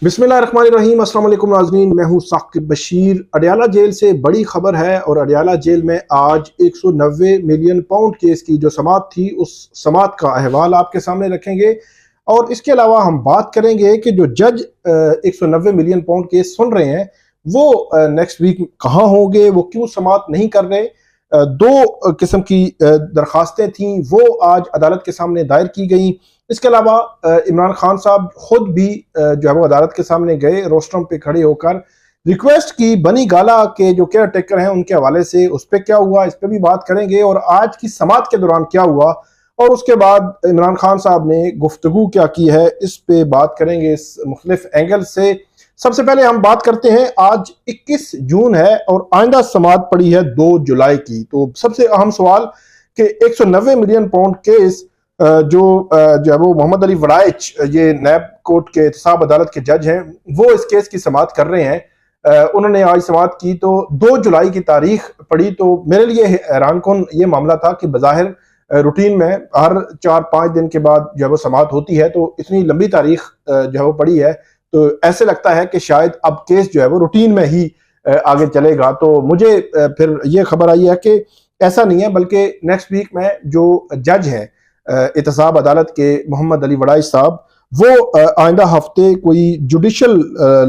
बिस्मिल्लाहिर्रहमानिर्रहीम। अस्सलाम वालेकुम नाज़रीन, मैं हूं साकिब बशीर। अडयाला जेल से बड़ी खबर है और अडयाला जेल में आज 190 मिलियन पाउंड केस की जो समाअत थी उस समाअत का अहवाल आपके सामने रखेंगे। और इसके अलावा हम बात करेंगे कि जो जज 190 मिलियन पाउंड केस सुन रहे हैं वो नेक्स्ट वीक कहाँ होंगे, वो क्यों समाअत नहीं कर रहे। दो किस्म की दरखास्तें थीं वो आज अदालत के सामने दायर की गई। इसके अलावा इमरान खान साहब खुद भी जो है वो अदालत के सामने गए, रोस्ट्रम पे खड़े होकर रिक्वेस्ट की बनी गाला के जो केयर टेकर हैं उनके हवाले से। उस पर क्या हुआ इस पर भी बात करेंगे और आज की समाअत के दौरान क्या हुआ और उसके बाद इमरान खान साहब ने गुफ्तगू क्या की है इस पे बात करेंगे इस मुख्तलिफ एंगल से। सबसे पहले हम बात करते हैं, आज 21 जून है और आइंदा समाअत पड़ी है 2 जुलाई की। तो सबसे अहम सवाल कि 190 मिलियन पाउंड केस जो है वो मोहम्मद अली वड़ाइच, ये नैब कोर्ट के एहतसाब अदालत के जज हैं, वो इस केस की समाअत कर रहे हैं। उन्होंने आज समाअत की तो 2 जुलाई की तारीख पड़ी। तो मेरे लिए हैरान कौन ये मामला था कि बज़ाहिर रूटीन में हर 4-5 दिन के बाद जो है वो समाअत होती है, तो इतनी लंबी तारीख जो है वो पड़ी है तो ऐसे लगता है कि शायद अब केस जो है वो रूटीन में ही आगे चलेगा। तो मुझे फिर ये खबर आई है कि ऐसा नहीं है, बल्कि नेक्स्ट वीक में जो जज हैं एहतसाब अदालत के मोहम्मद अली वड़ाइच साहब, वो आइंदा हफ्ते कोई जुडिशल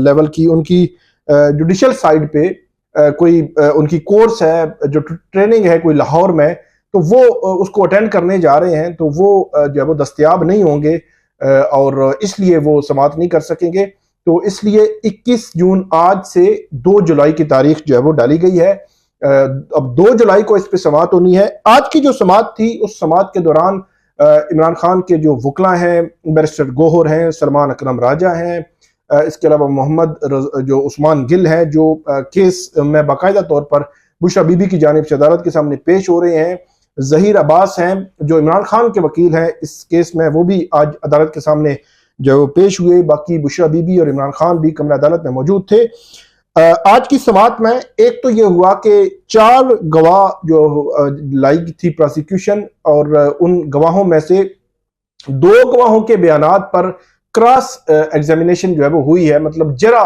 लेवल की उनकी जुडिशल साइड पे कोई उनकी कोर्स है, जो ट्रेनिंग है कोई लाहौर में, तो वो उसको अटेंड करने जा रहे हैं। तो वो जो है वो दस्तयाब नहीं होंगे और इसलिए वो समाअत नहीं कर सकेंगे। तो इसलिए 21 जून आज से 2 जुलाई की तारीख जो है वो डाली गई है। अब 2 जुलाई को इस पे समाअत होनी है। आज की जो समाअत थी उस समाअत के दौरान इमरान खान के जो वकला हैं, बैरिस्टर गोहर हैं, सलमान अकरम राजा हैं, इसके अलावा मोहम्मद जो उस्मान गिल हैं, जो केस में बाकायदा तौर पर बुशरा बीबी की जानिब से अदालत के सामने पेश हो रहे हैं, जहीर अब्बास हैं जो इमरान खान के वकील हैं इस केस में, वो भी आज अदालत के सामने जो पेश हुए। बाकी बुशरा बीबी और इमरान खान भी कमरा अदालत में मौजूद थे। आज की समाअत में एक तो यह हुआ कि 4 गवाह जो लाई थी प्रोसिक्यूशन, और उन गवाहों में से 2 गवाहों के बयानात पर क्रॉस एग्जामिनेशन जो है वो हुई है, मतलब जरा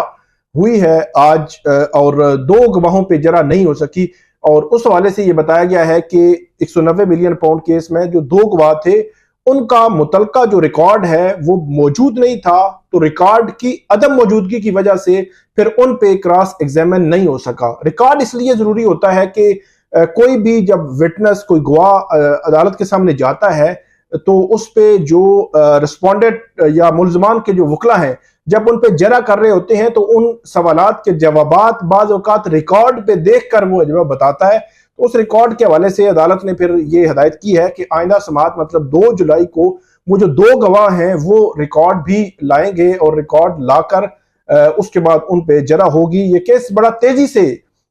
हुई है आज, और 2 गवाहों पे जरा नहीं हो सकी। और उस हवाले से ये बताया गया है कि 190 मिलियन पाउंड केस में जो 2 गवाह थे उनका मुतलका जो रिकॉर्ड है वो मौजूद नहीं था। तो रिकॉर्ड की अदम मौजूदगी की वजह से फिर उन पे क्रॉस एग्जामिन नहीं हो सका। रिकॉर्ड इसलिए जरूरी होता है कि कोई भी जब विटनेस कोई गवाह अदालत के सामने जाता है तो उस पे जो रिस्पोंडेंट या मुल्जमान के जो वकला हैं जब उन पे जरा कर रहे होते हैं तो उन सवालात के जवाबात बाज़ औक़ात रिकॉर्ड पे देख कर वो जवाब बताता है। तो उस रिकॉर्ड के हवाले से अदालत ने फिर ये हिदायत की है कि आइंदा समाअत मतलब 2 जुलाई को वो जो 2 गवाह हैं वो रिकॉर्ड भी लाएंगे और रिकॉर्ड लाकर उसके बाद उन पे जरा होगी। ये केस बड़ा तेजी से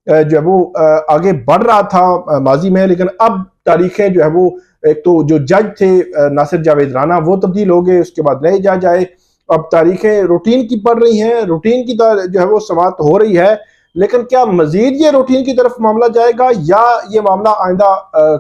जो है वो आगे बढ़ रहा था माजी में, लेकिन अब तारीखें जो है वो, एक तो जो जज थे नासिर जावेद राना वो तब्दील हो गए, उसके बाद नए जज आए, अब तारीखें रूटीन की पड़ रही हैं, रूटीन की जो है वो समाअत हो रही है। लेकिन क्या मजीद ये रूटीन की तरफ मामला जाएगा या ये मामला आइंदा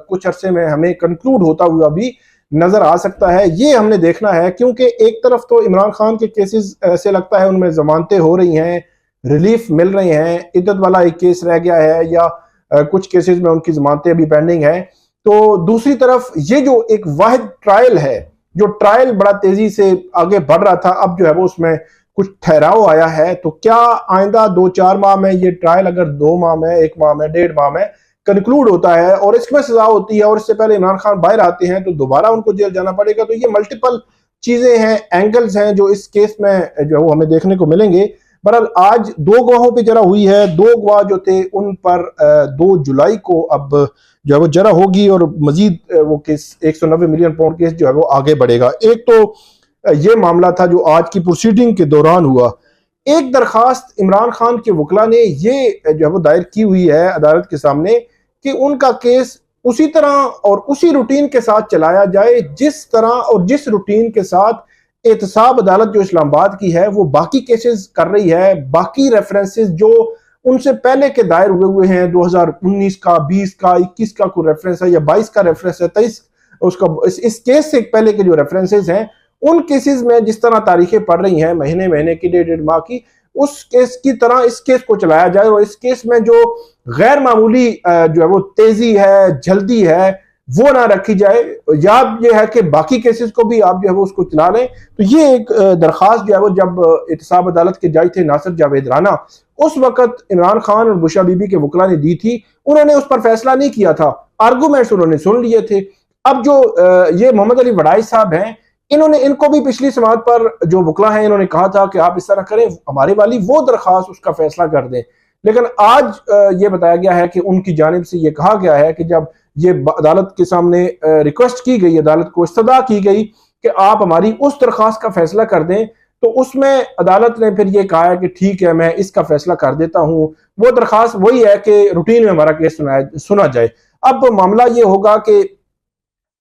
कुछ अरसे में हमें कंक्लूड होता हुआ भी नजर आ सकता है, ये हमने देखना है। क्योंकि एक तरफ तो इमरान खान के केसेस ऐसे लगता है उनमें जमानतें हो रही हैं, रिलीफ मिल रहे हैं, इद्दत वाला एक केस रह गया है या कुछ केसेस में उनकी जमानतें अभी पेंडिंग हैं। तो दूसरी तरफ ये जो एक वाहिद ट्रायल है, जो ट्रायल बड़ा तेजी से आगे बढ़ रहा था, अब जो है वो उसमें कुछ ठहराव आया है। तो क्या आइंदा 2-4 माह में ये ट्रायल अगर 2 माह में, 1 माह में, 1.5 माह में कंक्लूड होता है और इसमें सजा होती है और इससे पहले इमरान खान बाहर आते हैं तो दोबारा उनको जेल जाना पड़ेगा। तो ये मल्टीपल चीजें हैं, एंगल्स हैं जो इस केस में जो है हमें देखने को मिलेंगे। बहरहाल आज 2 गवाहों पे जरा हुई है, 2 गवाह जो थे उन पर 2 जुलाई को अब जो है वो जरा होगी और मजीद वो केस 190 मिलियन पाउंड केस जो है वो आगे बढ़ेगा। एक तो ये मामला था जो आज की प्रोसीडिंग के दौरान हुआ। एक दरखास्त इमरान खान के वकला ने ये जो है वो दायर की हुई है अदालत के सामने कि उनका केस उसी तरह और उसी रूटीन के साथ चलाया जाए जिस तरह और जिस रूटीन के साथ एहतसाब अदालत जो इस्लामाबाद की है वो बाकी केसेस कर रही है। बाकी रेफरेंसेस जो उनसे पहले के दायर हुए हैं, 2019 का, 20 का, 21 का कोई रेफरेंस है या 22 का रेफरेंस है, 23 उसका, इस केस से पहले के जो रेफरेंसेस हैं उन केसेस में जिस तरह तारीखें पड़ रही हैं, महीने महीने की, डेढ़ माह की, उस केस की तरह इस केस को चलाया जाए और इस केस में जो गैर मामूली जो है वो तेजी है, जल्दी है, वो ना रखी जाए। या ये है कि बाकी केसेस को भी आप जो है वो उसको चला लें। तो ये एक दरखास्त जो है वो जब एहतसाब अदालत के जज थे नासिर जावेद राना, उस वक्त इमरान खान और बुशरा बीबी के वकला ने दी थी, उन्होंने उस पर फैसला नहीं किया था, आर्गूमेंट्स उन्होंने सुन लिए थे। अब जो ये मोहम्मद अली वड़ाई साहब हैं, इनको भी पिछली समात पर जो वकला हैं इन्होंने कहा था कि आप इस तरह करें, हमारी वाली वो दरखास्त उसका फैसला कर दें। लेकिन आज ये बताया गया है कि उनकी जानिब से ये कहा गया है कि जब ये अदालत के सामने रिक्वेस्ट की गई, अदालत को इस्तदा की गई कि आप हमारी उस दरखास्त का फैसला कर दें, तो उसमें अदालत ने फिर ये कहा है कि ठीक है, मैं इसका फैसला कर देता हूं। वो दरखास्त वही है कि रूटीन में हमारा केस सुना जाए। अब मामला ये होगा कि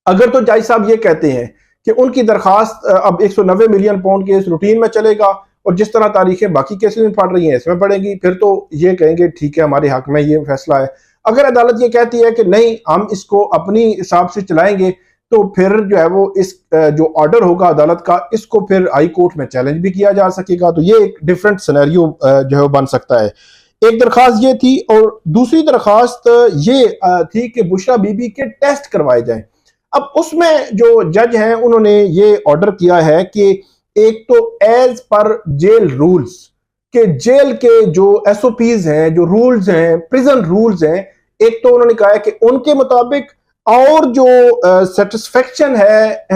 अगर तो जज साहब ये कहते हैं कि उनकी दरखास्त अब 190 मिलियन पाउंड केस रूटीन में चलेगा और जिस तरह तारीखें बाकी केसेस में पड़ रही हैं इसमें पड़ेंगी, फिर तो ये कहेंगे ठीक है, हमारे हक में ये फैसला है। अगर अदालत ये कहती है कि नहीं, हम इसको अपनी हिसाब से चलाएंगे, तो फिर जो है वो इस जो ऑर्डर होगा अदालत का, इसको फिर हाई कोर्ट में चैलेंज भी किया जा सकेगा। तो ये एक डिफरेंट सिनेरियो जो है बन सकता है। एक दरखास्त ये थी और दूसरी दरखास्त ये थी कि बुशरा बीबी के टेस्ट करवाए जाएं। अब उसमें जो जज हैं उन्होंने ये ऑर्डर किया है कि एक तो एज पर जेल रूल्स के, जेल के जो एसओपीज हैं, जो रूल्स हैं, प्रिजन रूल्स हैं, एक तो उन्होंने कहा है कि उनके मुताबिक, और जो सेटिस्फेक्शन है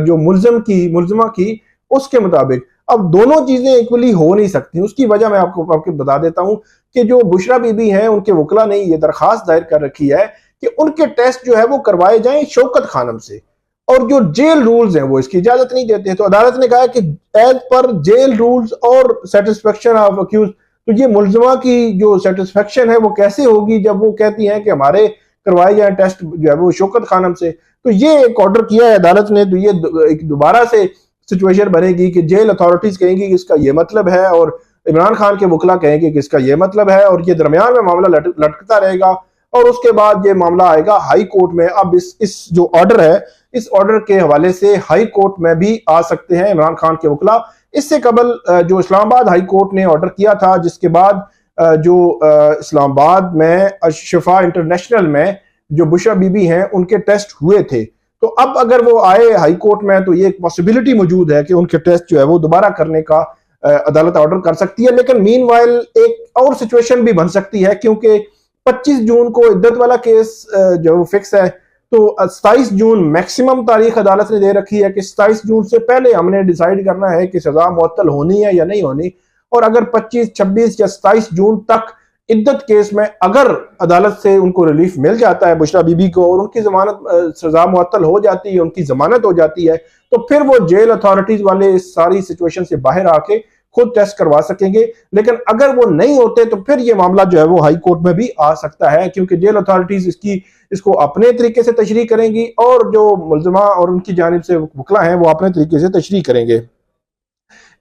जो मुलजमा की उसके मुताबिक। अब दोनों चीजें इक्वली हो नहीं सकती। उसकी वजह मैं आपको बता देता हूं कि जो बुशरा बीबी हैं उनके वकला ने ये दरखास्त दायर कर रखी है कि उनके टेस्ट जो है वो करवाए जाएं शौकत खानम से, और जो जेल रूल्स हैं वो इसकी इजाजत नहीं देते। तो अदालत ने कहा कि एज पर जेल रूल्स और सेटिस्फेक्शन ऑफ अक्यूज, तो ये मुलजमा की जो सेटिस्फेक्शन है वो कैसे होगी जब वो कहती हैं कि हमारे करवाए जाए टेस्ट जो है वो शौकत खानम से। तो ये एक ऑर्डर किया है अदालत ने। तो ये एक दोबारा से सिचुएशन बनेगी कि जेल अथॉरिटीज कहेंगी कि इसका ये मतलब है और इमरान खान के वकला कहेंगे कि इसका ये मतलब है, और ये दरमियान में मामला लटकता रहेगा और उसके बाद ये मामला आएगा हाई कोर्ट में। अब इस जो ऑर्डर है, इस ऑर्डर के हवाले से हाई कोर्ट में भी आ सकते हैं इमरान खान के वकला। इससे कबल जो इस्लामाबाद हाई कोर्ट ने ऑर्डर किया था, जिसके बाद जो इस्लामाबाद में शिफा इंटरनेशनल में जो बुशरा बीबी हैं उनके टेस्ट हुए थे, तो अब अगर वो आए हाई कोर्ट में तो ये एक पॉसिबिलिटी मौजूद है कि उनके टेस्ट जो है वो दोबारा करने का अदालत ऑर्डर कर सकती है। लेकिन मीनवाइल एक और सिचुएशन भी बन सकती है, क्योंकि 25 जून को इद्दत वाला केस जो फिक्स है, तो 27 जून मैक्सिमम तारीख अदालत ने दे रखी है कि 27 जून से पहले हमने डिसाइड करना है कि सजा मुअत्तल होनी है या नहीं होनी। और अगर 25, 26 या 27 जून तक इद्दत केस में अगर अदालत से उनको रिलीफ मिल जाता है बुशरा बीबी को, और उनकी जमानत सजा मुअत्तल हो जाती है, उनकी जमानत हो जाती है, तो फिर वो जेल अथॉरिटीज वाले इस सारी सिचुएशन से बाहर आके खुद टेस्ट करवा सकेंगे। लेकिन अगर वो नहीं होते तो फिर ये मामला जो है वो हाई कोर्ट में भी आ सकता है, क्योंकि जेल अथॉरिटीज इसको अपने तरीके से तशरीह करेंगी और जो मुलजमा और उनकी जानिब से वकला हैं वो अपने तरीके से तशरीह करेंगे।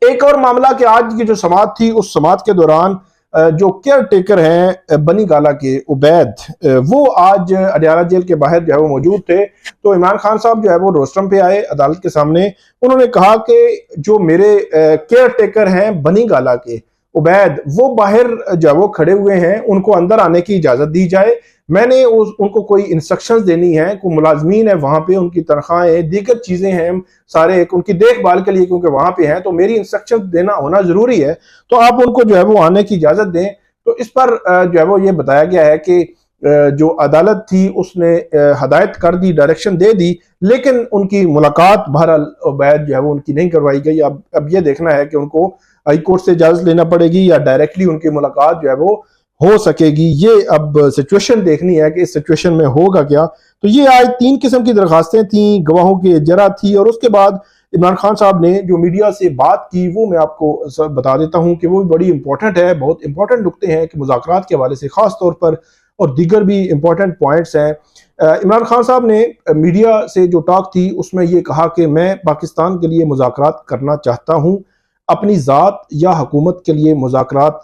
एक और मामला कि आज की जो समात थी, उस समात के दौरान जो केयर टेकर हैं बनी गाला के उबैद, वो आज अडयाला जेल के बाहर जो है वो मौजूद थे। तो इमरान खान साहब जो है वो रोस्टरम पे आए अदालत के सामने। उन्होंने कहा कि जो मेरे केयर टेकर हैं बनी गाला के उबैद, वो बाहर जो है वो खड़े हुए हैं, उनको अंदर आने की इजाजत दी जाए। मैंने उनको कोई इंस्ट्रक्शंस देनी है, कोई मुलाजमीन है वहां पे, उनकी तनख्वाहें, दीगर चीजें हैं सारे उनकी देखभाल के लिए, क्योंकि वहां पे हैं, तो मेरी इंस्ट्रक्शन देना होना जरूरी है, तो आप उनको जो है वो आने की इजाजत दें। तो इस पर जो है वो ये बताया गया है कि जो अदालत थी उसने हदायत कर दी, डायरेक्शन दे दी, लेकिन उनकी मुलाकात बहरहाल उबैद जो है वो उनकी नहीं करवाई गई। अब ये देखना है कि उनको हाई कोर्ट से इजाजत लेना पड़ेगी या डायरेक्टली उनकी मुलाकात जो है वो हो सकेगी। ये अब सिचुएशन देखनी है कि इस सिचुएशन में होगा क्या। तो ये आज 3 किस्म की दरखास्तें थी, गवाहों की इजरा थी, और उसके बाद इमरान खान साहब ने जो मीडिया से बात की वो मैं आपको बता देता हूं कि वो भी बड़ी इंपॉर्टेंट है, बहुत इंपॉर्टेंट नुकते हैं कि मुज़ाकरात के हवाले से खास तौर पर, और दीगर भी इंपॉर्टेंट पॉइंट्स हैं। इमरान खान साहब ने मीडिया से जो टॉक थी उसमें ये कहा कि मैं पाकिस्तान के लिए मुज़ाकरात करना चाहता हूँ, अपनी ज़ात या हुकूमत के लिए मुज़ाकरात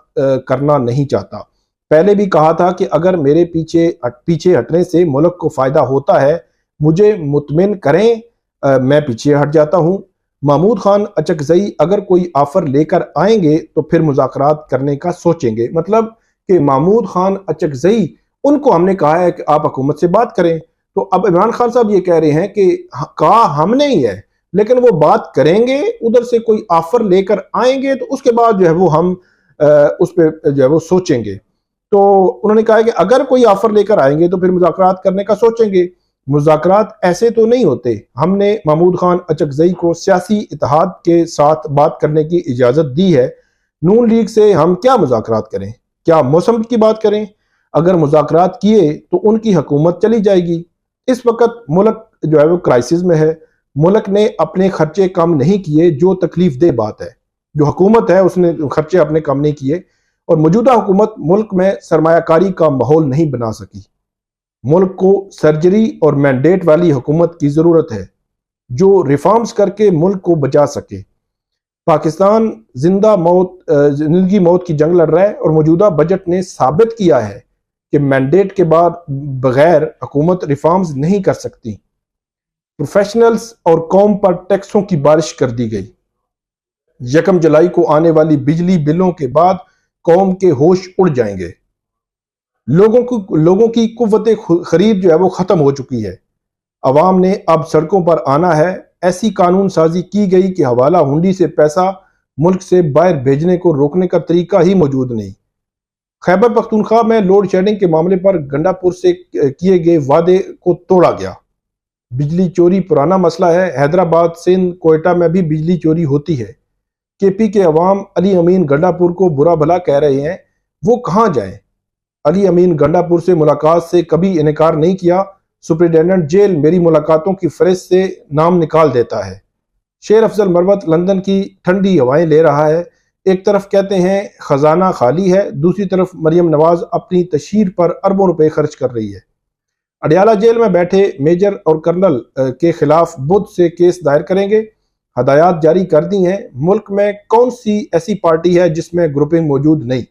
करना नहीं चाहता। पहले भी कहा था कि अगर मेरे पीछे हटने से मुल्क को फ़ायदा होता है मुझे मुतमिन करें, मैं पीछे हट जाता हूँ। महमूद खान अचकजई अगर कोई ऑफर लेकर आएंगे तो फिर मुज़ाकरात करने का सोचेंगे। मतलब कि महमूद खान अचकजई, उनको हमने कहा है कि आप हुकूमत से बात करें, तो अब इमरान खान साहब ये कह रहे हैं कि कहा हमने ही है, लेकिन वो बात करेंगे, उधर से कोई ऑफर लेकर आएंगे तो उसके बाद जो है वो हम उस पर जो है वो सोचेंगे। तो उन्होंने कहा है कि अगर कोई ऑफर लेकर आएंगे तो फिर मुज़ाकरात करने का सोचेंगे। मुज़ाकरात ऐसे तो नहीं होते। हमने महमूद खान अचकजई को सियासी इत्तेहाद के साथ बात करने की इजाज़त दी है। नून लीग से हम क्या मुज़ाकरात करें? क्या मौसम की बात करें? अगर मुज़ाकरात किए तो उनकी हुकूमत चली जाएगी। इस वक्त मुल्क जो है वो क्राइसिस में है। मुल्क ने अपने खर्चे कम नहीं किए, जो तकलीफ दे बात है। जो हुकूमत है उसने खर्चे अपने कम नहीं किए, और मौजूदा हुकूमत मुल्क में सरमायाकारी का माहौल नहीं बना सकी। मुल्क को सर्जरी और मैंडेट वाली हुकूमत की ज़रूरत है जो रिफॉर्म्स करके मुल्क को बचा सके। पाकिस्तान जिंदगी मौत की जंग लड़ रहा है, और मौजूदा बजट ने साबित किया है कि मैंडेट के बाद बगैर हुकूमत रिफॉर्म्स नहीं कर सकती। प्रोफेशनल्स और कौम पर टैक्सों की बारिश कर दी गई। 1 जुलाई को आने वाली बिजली बिलों के बाद कौम के होश उड़ जाएंगे। लोगों की कुव्वत खरीद जो है वो खत्म हो चुकी है। अवाम ने अब सड़कों पर आना है। ऐसी कानून साजी की गई कि हवाला हुंडी से पैसा मुल्क से बाहर भेजने को रोकने का तरीका ही मौजूद नहीं। खैबर पख्तूनख्वा में लोड शेडिंग के मामले पर गंडापुर से किए गए वादे को तोड़ा गया। बिजली चोरी पुराना मसला है। हैदराबाद, सिंध, कोयटा में भी बिजली चोरी होती है। केपी के अवाम अली अमीन गंडापुर को बुरा भला कह रहे हैं, वो कहाँ जाएं? अली अमीन गंडापुर से मुलाकात से कभी इनकार नहीं किया। सुप्रिटेंडेंट जेल मेरी मुलाकातों की फहरिस्त से नाम निकाल देता है। शेर अफजल मरवत लंदन की ठंडी हवाएं ले रहा है। एक तरफ कहते हैं खजाना खाली है, दूसरी तरफ मरियम नवाज अपनी तशहीर पर अरबों रुपए खर्च कर रही है। अडयाला जेल में बैठे मेजर और कर्नल के खिलाफ बुध से केस दायर करेंगे। हदायत जारी कर दी हैं। मुल्क में कौन सी ऐसी पार्टी है जिसमें ग्रुपिंग मौजूद नहीं?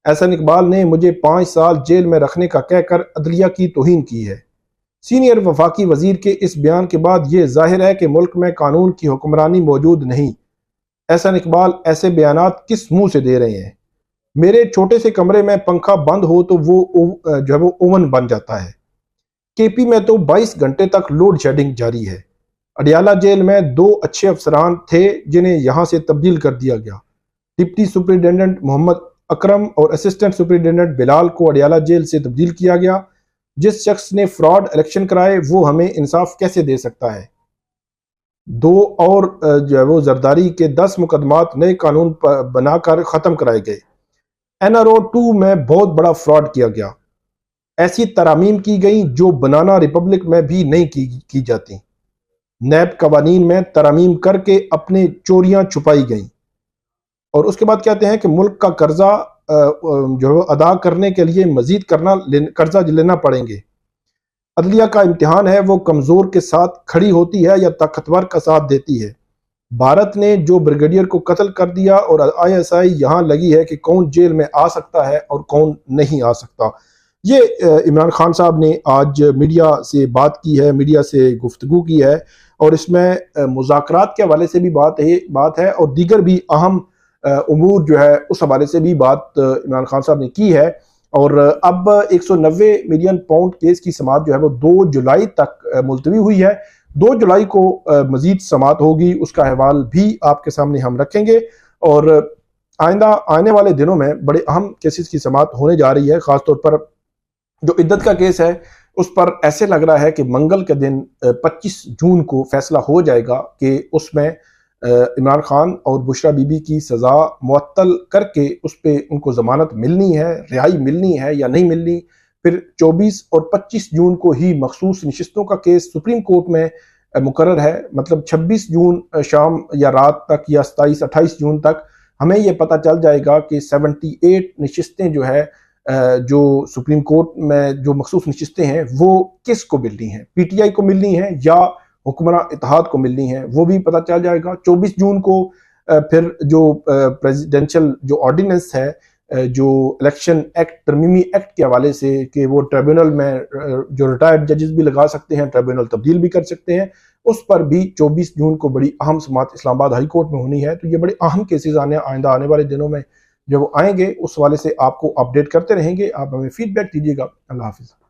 एहसन इकबाल ने मुझे 5 साल जेल में रखने का कहकर अदलिया की तौहीन की है। सीनियर वफाकी वजीर के इस बयान के बाद यह जाहिर है कि मुल्क में कानून की हुक्मरानी मौजूद नहीं। एहसन इकबाल ऐसे बयानात किस मुंह से दे रहे हैं? मेरे छोटे से कमरे में पंखा बंद हो तो वो जो है वो ओवन बन जाता है। केपी में तो 22 घंटे तक लोड शेडिंग जारी है। अडयाला जेल में 2 अच्छे अफसरान थे जिन्हें यहां से तब्दील कर दिया गया। डिप्टी सुपरिटेंडेंट मोहम्मद अकरम और असिस्टेंट सुपरिटेंडेंट बिलाल को अडयाला जेल से तब्दील किया गया। जिस शख्स ने फ्रॉड इलेक्शन कराए वो हमें इंसाफ कैसे दे सकता है? 2 और जो है वो जरदारी के 10 मुकदमात नए कानून बनाकर खत्म कराए गए। NRO 2 में बहुत बड़ा फ्रॉड किया गया। ऐसी तरामीम की गई जो बनाना रिपब्लिक में भी नहीं की जाती। नैब कवानीन में तरामीम करके अपने चोरियां छुपाई गई। और उसके बाद कहते हैं कि मुल्क का कर्जा जो अदा करने के लिए मजीद कर्जा लेना पड़ेंगे। अदलिया का इम्तिहान है, वो कमजोर के साथ खड़ी होती है या ताकतवर का साथ देती है। भारत ने जो ब्रिगेडियर को कत्ल कर दिया और ISI यहां लगी है कि कौन जेल में आ सकता है और कौन नहीं आ सकता। ये इमरान खान साहब ने आज मीडिया से बात की है, मीडिया से गुफ्तगू की है, और इसमें मुज़ाकरात के हवाले से भी बात है और दीगर भी अहम उमूर जो है उस हवाले से भी बात इमरान खान साहब ने की है। और अब 190 मिलियन पाउंड केस की समाअत जो है वो 2 जुलाई तक मुलतवी हुई है। 2 जुलाई को मजीद समाअत होगी, उसका अहवाल भी आपके सामने हम रखेंगे। और आइंदा आने वाले दिनों में बड़े अहम केसेस की समाअत होने जा रही है। खासतौर पर जो इद्दत का केस है उस पर ऐसे लग रहा है कि मंगल के दिन 25 जून को फैसला हो जाएगा कि उसमें इमरान खान और बुशरा बीबी की सज़ा मुअत्तल करके उस पर उनको ज़मानत मिलनी है, रिहाई मिलनी है या नहीं मिलनी। फिर 24 और 25 जून को ही मखसूस नशिस्तों का केस सुप्रीम कोर्ट में मुकर्रर है। मतलब 26 जून शाम या रात तक या 27-28 जून तक हमें यह पता चल जाएगा कि 78 नशिस्तें जो है जो सुप्रीम कोर्ट में जो मखसूस नशिस्तें हैं वो किस को मिलनी है, PTI को मिलनी है या हुक्मरान इत्तेहाद को मिलनी है, वो भी पता चल जाएगा। 24 जून को फिर जो प्रेसिडेंशियल जो ऑर्डिनेंस है जो इलेक्शन एक्ट तरमीमी एक्ट के हवाले से कि वो ट्रिब्यूनल में जो रिटायर्ड जजेस भी लगा सकते हैं, ट्रिब्यूनल तब्दील भी कर सकते हैं, उस पर भी 24 जून को बड़ी अहम समाअत इस्लामाबाद हाई कोर्ट में होनी है। तो ये बड़े अहम केसेस आइंदा आने वाले दिनों में जब आएंगे उस वाले से आपको अपडेट करते रहेंगे। आप हमें फीडबैक दीजिएगा। अल्लाह हाफिज़।